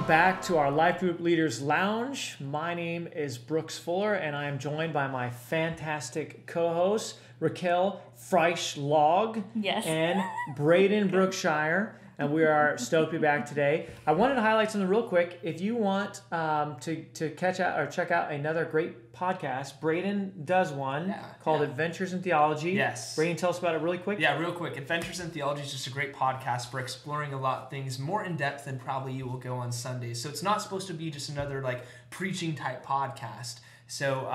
back to our Life Group Leaders Lounge. My name is Brooks Fuller, and I am joined by my fantastic co-hosts, Raquel Freischlag and Brayden Brookshire. And we are stoked to be back today. I wanted to highlight something real quick. If you want to catch out or check out another great podcast, Brayden does one called Adventures in Theology. Yes. Brayden, tell us about it really quick. Yeah, real quick. Adventures in Theology is just a great podcast for exploring a lot of things more in depth than probably you will go on Sundays. So it's not supposed to be just another like preaching type podcast. So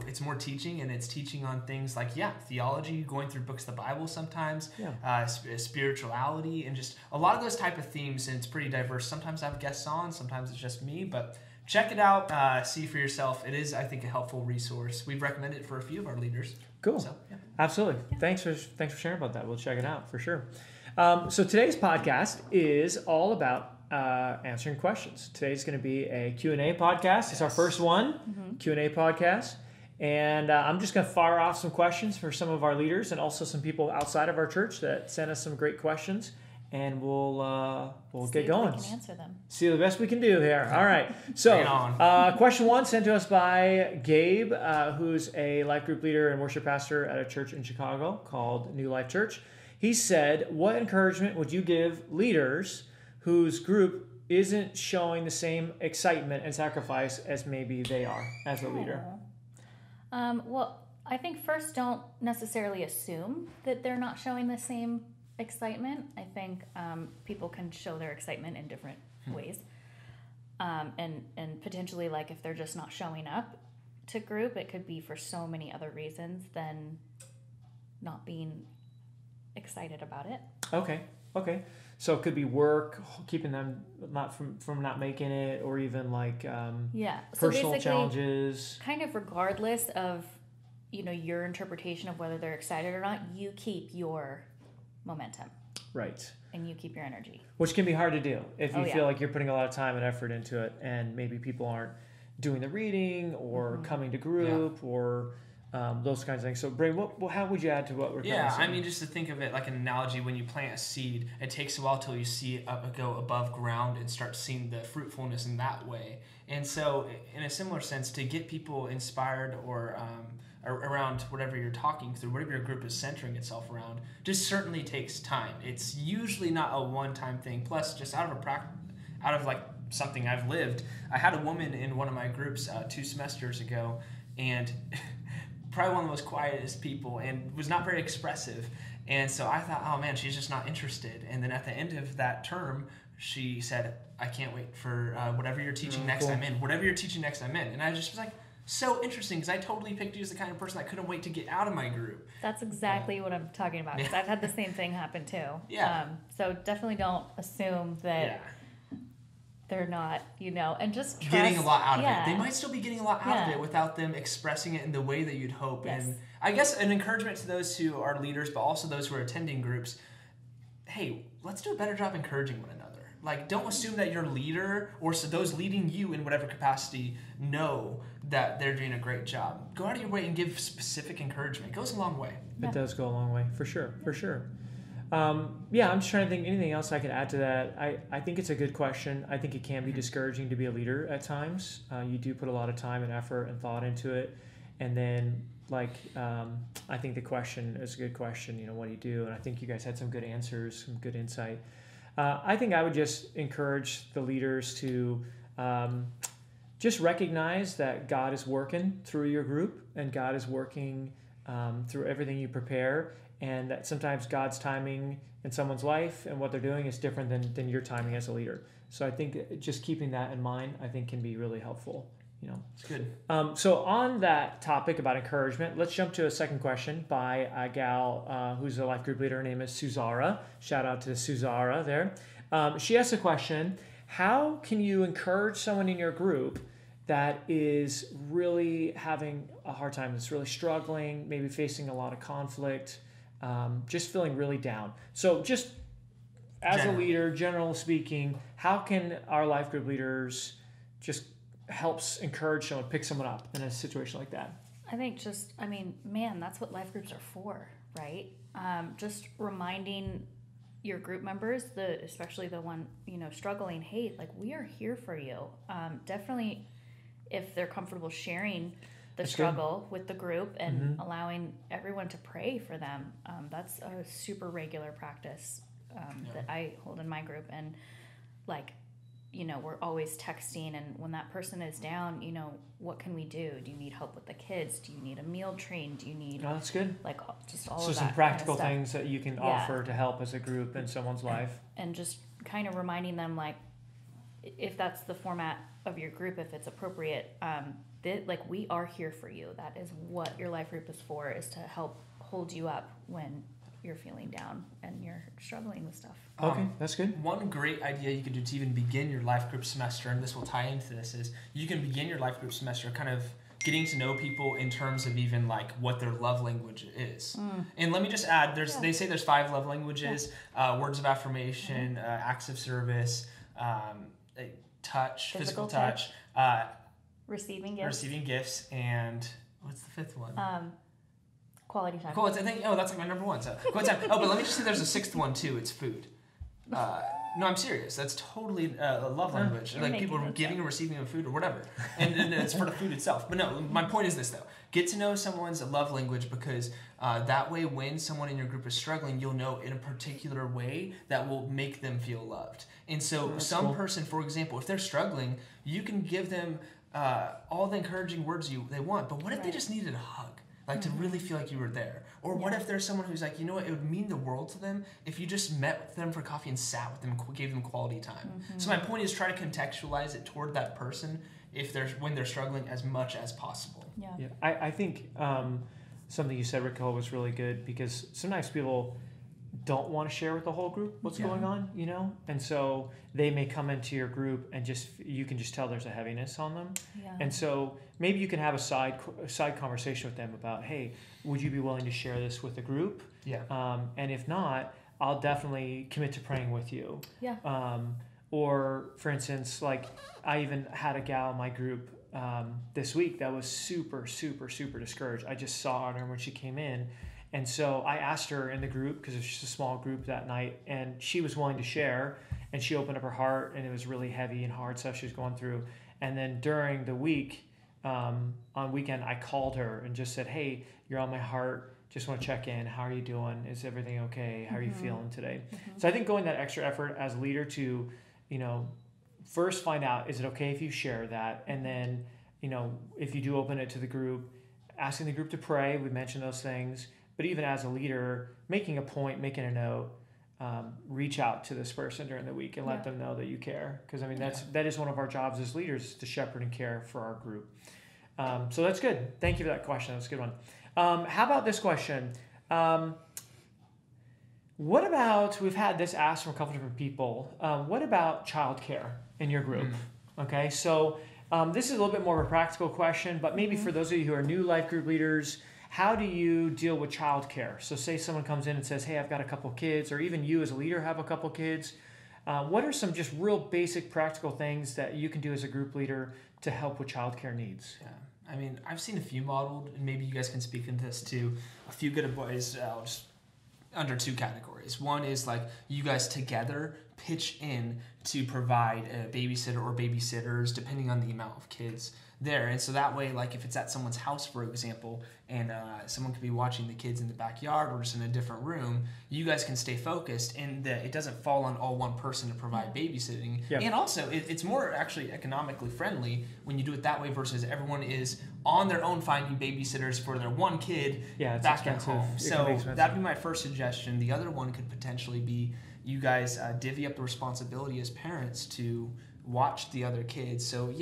it's more teaching, and it's teaching on things like, theology, going through books of the Bible sometimes, spirituality, and just a lot of those type of themes, and it's pretty diverse. Sometimes I have guests on, sometimes it's just me, but check it out, see for yourself. It is, I think, a helpful resource. We've recommended it for a few of our leaders. Cool. So, absolutely. Thanks for sharing about that. We'll check it out for sure. So today's podcast is all about answering questions. Today's going to be a Q&A podcast. It's our first one, Q&A podcast. And I'm just going to fire off some questions for some of our leaders and also some people outside of our church that sent us some great questions. And we'll get going. We can answer them. See the best we can do here. All right. So question one sent to us by Gabe, who's a life group leader and worship pastor at a church in Chicago called New Life Church. He said, what encouragement would you give leaders whose group isn't showing the same excitement and sacrifice as maybe they are as a leader? Well, I think first, don't necessarily assume that they're not showing the same excitement. I think people can show their excitement in different ways. And potentially, like, if they're just not showing up to group, it could be for so many other reasons than not being excited about it. Okay. So it could be work, keeping them not from not making it, or even like personal challenges. Kind of regardless of your interpretation of whether they're excited or not, you keep your momentum. Right. And you keep your energy. Which can be hard to do if you feel like you're putting a lot of time and effort into it, and maybe people aren't doing the reading or coming to group or those kinds of things. So, Brayden, how would you add to what we're saying? I mean, just to think of it like an analogy, when you plant a seed, it takes a while till you see it go above ground and start seeing the fruitfulness in that way. And so, in a similar sense, to get people inspired or around whatever you're talking through, whatever your group is centering itself around, just certainly takes time. It's usually not a one-time thing. Plus, just out of like something I've lived, I had a woman in one of my groups 2 semesters ago, and probably one of the most quietest people and was not very expressive. And so I thought, oh man, she's just not interested. And then at the end of that term, she said, I can't wait for whatever you're teaching next time in. Whatever you're teaching next time in. And I just was like, so interesting, because I totally picked you as the kind of person that couldn't wait to get out of my group. That's exactly what I'm talking about, because I've had the same thing happen too. So definitely don't assume that they're not, and just trust. Getting a lot out of it. They might still be getting a lot out of it without them expressing it in the way that you'd hope. Yes. And I guess an encouragement to those who are leaders, but also those who are attending groups, hey, let's do a better job encouraging one another. Like, don't assume that your leader or those leading you in whatever capacity know that they're doing a great job. Go out of your way and give specific encouragement. It goes a long way. It does go a long way, for sure. I'm just trying to think anything else I could add to that. I think it's a good question. I think it can be discouraging to be a leader at times. You do put a lot of time and effort and thought into it. And then, I think the question is a good question, what do you do? And I think you guys had some good answers, some good insight. I think I would just encourage the leaders to just recognize that God is working through your group, and God is working through everything you prepare, and that sometimes God's timing in someone's life and what they're doing is different than your timing as a leader. So I think just keeping that in mind, I think, can be really helpful. It's good. So on that topic about encouragement, let's jump to a second question by a gal who's a life group leader. Her name is Suzara. Shout out to Suzara there. She asked a question: how can you encourage someone in your group that is really having a hard time, that's really struggling, maybe facing a lot of conflict, just feeling really down? So just as a leader, generally speaking, how can our life group leaders just helps encourage someone, pick someone up in a situation like that? I think that's what life groups are for, right? Just reminding your group members, especially the one, struggling, hey, like, we are here for you. Definitely, if they're comfortable sharing the That's struggle with the group and allowing everyone to pray for them. That's a super regular practice that I hold in my group. And like, we're always texting, and when that person is down, what can we do? Do you need help with the kids? Do you need a meal train? Do you need that's good. like just all So of that some practical kind of things that you can offer to help as a group in someone's life. and just kind of reminding them, like, if that's the format of your group, if it's appropriate, that like, we are here for you. That is what your life group is for, is to help hold you up when you're feeling down and you're struggling with stuff. Okay, that's good. One great idea you could do to even begin your life group semester, and this will tie into this, is you can begin your life group semester kind of getting to know people in terms of even like what their love language is. And let me just add, they say there's 5 love languages: words of affirmation, acts of service, touch, physical touch, receiving gifts, and what's the 5th one? Quality time. Cool. That's like my number 1. So quality time. Oh, but let me just say there's a 6th one too. It's food. No, I'm serious. That's totally a love language. Like people giving and receiving of food or whatever. And it's for the food itself. But no, my point is this though. Get to know someone's love language, because that way when someone in your group is struggling, you'll know in a particular way that will make them feel loved. And so person, for example, if they're struggling, you can give them all the encouraging words they want. But what if they just needed a hug? Like to really feel like you were there. Or what if there's someone who's like, you know what, it would mean the world to them if you just met with them for coffee and sat with them and gave them quality time. So my point is, try to contextualize it toward that person when they're struggling as much as possible. Yeah. I think something you said, Raquel, was really good, because sometimes people don't want to share with the whole group what's going on, and so they may come into your group and you can just tell there's a heaviness on them. And so maybe you can have a side conversation with them about, hey, would you be willing to share this with the group? And if not, I'll definitely commit to praying with you. Or for instance, like, I even had a gal in my group this week that was super, super, super discouraged. I just saw her when she came in. And so I asked her in the group, because it's just a small group that night, and she was willing to share, and she opened up her heart, and it was really heavy and hard stuff she was going through. And then during the week, on weekend, I called her and just said, hey, you're on my heart. Just want to check in. How are you doing? Is everything okay? How are you feeling today? So I think going that extra effort as a leader to, first find out, is it okay if you share that? And then, if you do open it to the group, asking the group to pray. We mentioned those things. But even as a leader, making a point, making a note, reach out to this person during the week and let them know that you care. Because that is one of our jobs as leaders, to shepherd and care for our group. So that's good. Thank you for that question. That's a good one. How about this question? What about, we've had this asked from a couple different people. What about childcare in your group? Okay, so this is a little bit more of a practical question, but maybe for those of you who are new life group leaders, how do you deal with childcare? So say someone comes in and says, hey, I've got a couple kids, or even you as a leader have a couple kids. What are some just real basic practical things that you can do as a group leader to help with childcare needs? I've seen a few modeled, and maybe you guys can speak into this too. A few good advice, just under 2 categories. One is like, you guys together pitch in to provide a babysitter or babysitters, depending on the amount of kids there. And so that way, like if it's at someone's house, for example, and someone could be watching the kids in the backyard or just in a different room, you guys can stay focused, and it doesn't fall on all one person to provide babysitting. And also, it's more actually economically friendly when you do it that way versus everyone is on their own finding babysitters for their one kid back at home. So that'd be my first suggestion. The other one could potentially be you guys divvy up the responsibility as parents to watch the other kids. So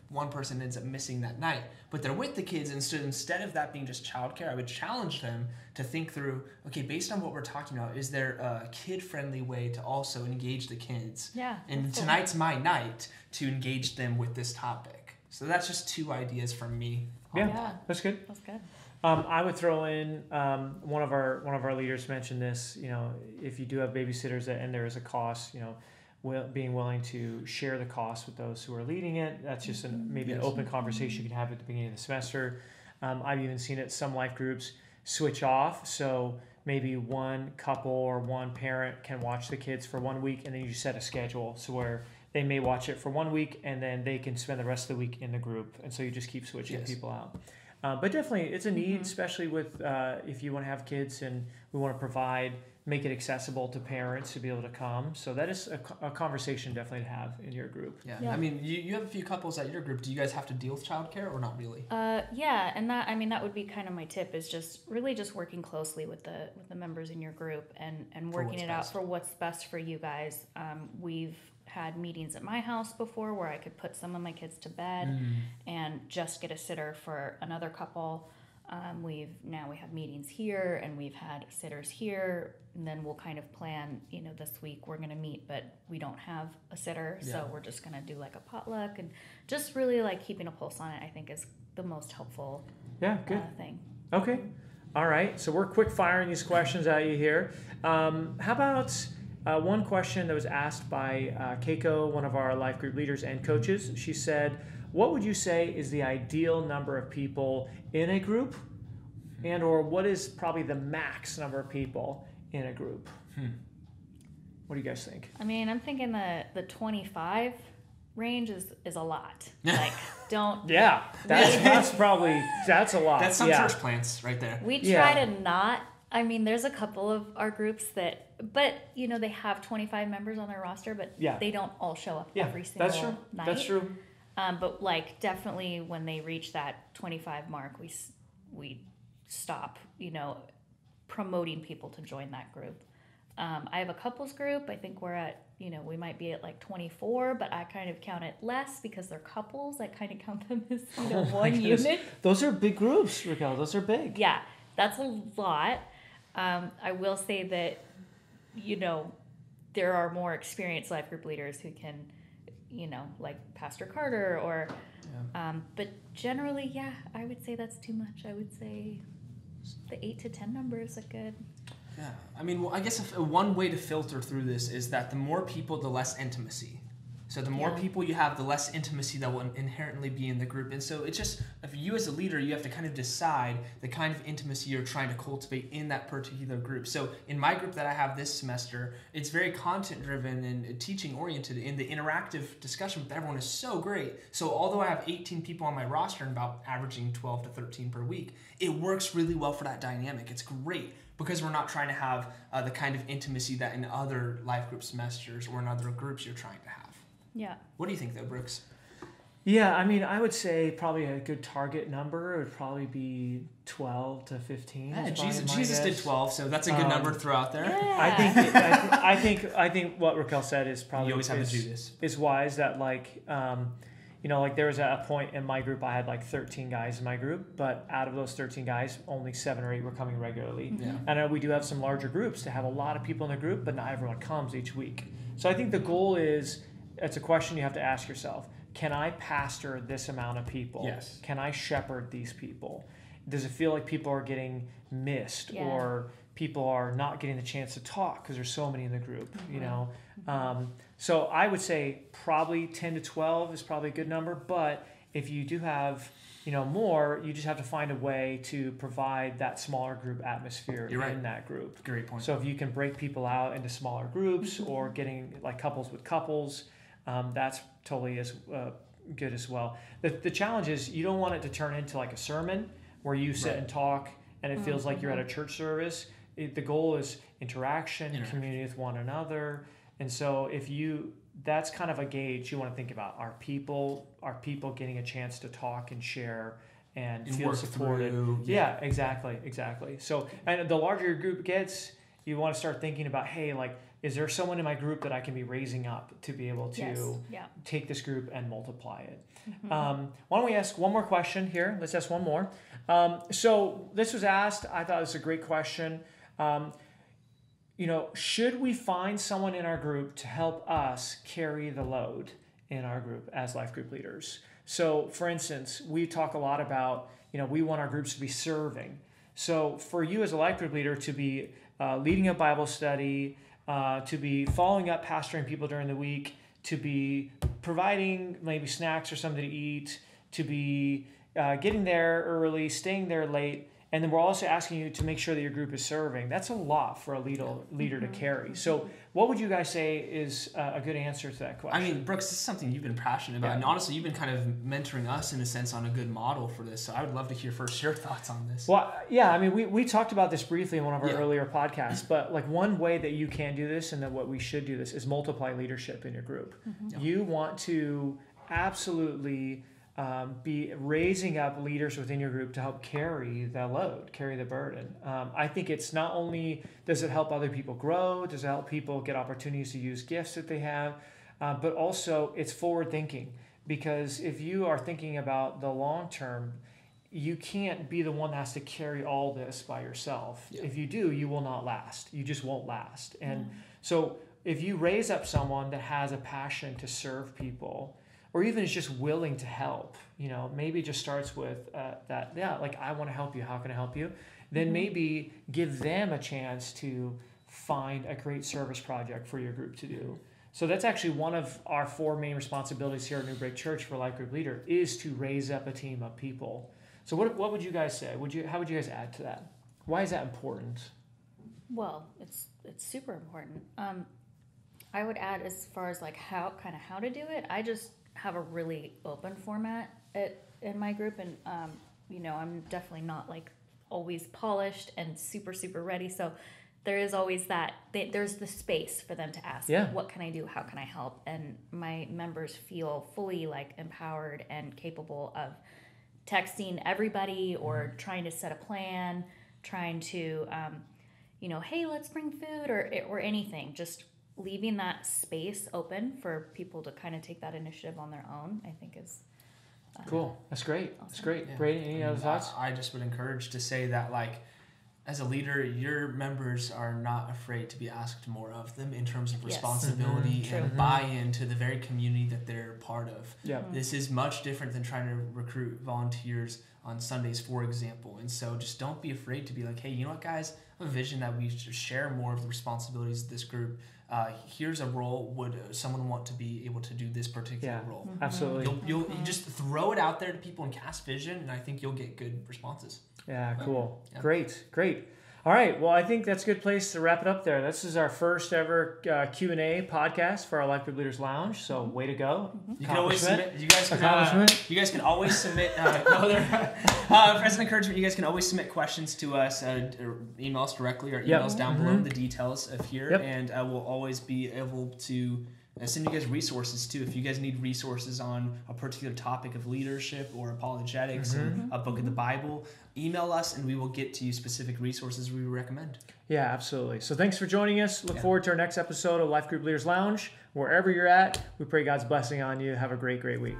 one person ends up missing that night, but they're with the kids, and so instead of that being just childcare, I would challenge them to think through, okay, based on what we're talking about, is there a kid-friendly way to also engage the kids? And tonight's my night to engage them with this topic. So that's just 2 ideas from me. That's good. That's good. I would throw in one of our leaders mentioned this. If you do have babysitters and there is a cost, being willing to share the cost with those who are leading it. That's just maybe an open conversation you could have at the beginning of the semester. I've even seen it, some life groups switch off. So maybe one couple or one parent can watch the kids for 1 week, and then you set a schedule so where they may watch it for 1 week and then they can spend the rest of the week in the group. And so you just keep switching people out. But definitely it's a need, especially with if you want to have kids and we want to make it accessible to parents to be able to come. So that is a conversation definitely to have in your group. Yeah. I mean, you have a few couples at your group. Do you guys have to deal with childcare or not really? Yeah, and that would be kind of my tip, is just working closely with the members in your group and working it out for what's best for you guys. We've had meetings at my house before where I could put some of my kids to bed and just get a sitter for another couple. We have meetings here, and we've had sitters here, and then we'll kind of plan, this week we're going to meet, but we don't have a sitter, so we're just going to do like a potluck, and just really like keeping a pulse on it, I think, is the most helpful thing. Okay. All right. So we're quick firing these questions at you here. How about one question that was asked by Keiko, one of our life group leaders and coaches? She said, what would you say is the ideal number of people in a group, and or what is probably the max number of people in a group? What do you guys think? I mean, I'm thinking the 25 range is a lot. Like, don't... Yeah, that's a lot. That's some church plants right there. We try to not... I mean, there's a couple of our groups but they have 25 members on their roster, but they don't all show up every single night. That's true. But like, definitely when they reach that 25 mark, we stop, promoting people to join that group. I have a couples group. I think we're at, we might be at like 24, but I kind of count it less because they're couples. I kind of count them as, one unit. Those are big groups, Raquel. Those are big. Yeah, that's a lot. I will say that, there are more experienced life group leaders who can, like Pastor Carter or, but generally, I would say that's too much. I would say the 8 to 10 number is a good. Yeah, I mean, I guess one way to filter through this is that the more people, the less intimacy. So the more people you have, the less intimacy that will inherently be in the group. And so it's just, if you as a leader, you have to kind of decide the kind of intimacy you're trying to cultivate in that particular group. So in my group that I have this semester, it's very content driven and teaching oriented, and the interactive discussion with everyone is so great. So although I have 18 people on my roster and about averaging 12 to 13 per week, it works really well for that dynamic. It's great because we're not trying to have the kind of intimacy that in other life group semesters or in other groups you're trying to have. Yeah. What do you think, though, Brooks? Yeah, I mean, I would say probably a good target number would probably be 12 to 15. Yeah, Jesus did 12, so that's a good number to throw out there. Yeah. I think what Raquel said is probably you always have a Judas. Is wise. That like there was a point in my group I had like 13 guys in my group, but out of those 13 guys, only 7 or 8 were coming regularly. Yeah. And we do have some larger groups to have a lot of people in the group, but not everyone comes each week. So I think the goal is. It's a question you have to ask yourself. Can I pastor this amount of people? Yes. Can I shepherd these people? Does it feel like people are getting missed or people are not getting the chance to talk because there's so many in the group, So I would say probably 10 to 12 is probably a good number. But if you do have, more, you just have to find a way to provide that smaller group atmosphere in that group. Great point. So if you can break people out into smaller groups or getting like couples with couples, that's totally as good as well. The challenge is you don't want it to turn into like a sermon where you sit and talk and it feels like you're at a church service. The goal is interaction, community with one another. And so that's kind of a gauge you want to think about. Are people getting a chance to talk and share and feel supported? Yeah, exactly. So, and the larger your group gets, you want to start thinking about, hey, like, is there someone in my group that I can be raising up to be able to take this group and multiply it? Why don't we ask one more question here? Let's ask one more. So this was asked. I thought it was a great question. Should we find someone in our group to help us carry the load in our group as life group leaders? So, for instance, we talk a lot about, we want our groups to be serving. So for you as a life group leader to be leading a Bible study, to be following up pastoring people during the week, to be providing maybe snacks or something to eat, to be getting there early, staying there late, And then we're also asking you to make sure that your group is serving. That's a lot for a leader to carry. So what would you guys say is a good answer to that question? I mean, Brooks, this is something you've been passionate about. And honestly, you've been kind of mentoring us in a sense on a good model for this. So I would love to hear first your thoughts on this. Well, yeah, I mean, we talked about this briefly in one of our earlier podcasts, but like one way that you can do this and that what we should do this is multiply leadership in your group. You want to absolutely be raising up leaders within your group to help carry the load, carry the burden. I think it's not only does it help other people grow, does it help people get opportunities to use gifts that they have, but also it's forward thinking, because if you are thinking about the long term, you can't be the one that has to carry all this by yourself. If you do, you will not last. You just won't last. And so if you raise up someone that has a passion to serve people, or even is just willing to help, maybe it just starts with I want to help you. How can I help you? Then maybe give them a chance to find a great service project for your group to do. So that's actually one of our 4 main responsibilities here at New Break Church for Life Group Leader, is to raise up a team of people. So what would you guys say? How would you guys add to that? Why is that important? Well, it's super important. I would add, as far as like how to do it, I just have a really open format in my group, and I'm definitely not like always polished and super ready, so there is always there's the space for them to ask, what can I do, how can I help, and my members feel fully like empowered and capable of texting everybody or trying to set a plan, trying to hey, let's bring food or anything, just leaving that space open for people to kind of take that initiative on their own, I think is cool. That's great. Awesome. That's great. Yeah. Brayden, any other thoughts? I just would encourage to say that, like, as a leader, your members are not afraid to be asked more of them in terms of responsibility and buy-in to the very community that they're part of. Yeah. This is much different than trying to recruit volunteers on Sundays, for example. And so just don't be afraid to be like, hey, you know what, guys? I have a vision that we should share more of the responsibilities of this group. Here's a role. Would someone want to be able to do this particular role? Absolutely. You just throw it out there to people and cast vision, and I think you'll get good responses. Yeah, cool. Yeah. Great. All right. Well, I think that's a good place to wrap it up there. This is our first ever Q&A podcast for our Life Group Leaders Lounge. So way to go. You can always submit. You guys can always submit. As an encouragement, you guys can always submit questions to us, or email us directly, or emails down below in the details of here, and we'll always be able to send you guys resources too. If you guys need resources on a particular topic of leadership or apologetics or a book of the Bible, email us and we will get to you specific resources we recommend. Yeah, absolutely. So thanks for joining us. Look forward to our next episode of Life Group Leaders Lounge. Wherever you're at, we pray God's blessing on you. Have a great week.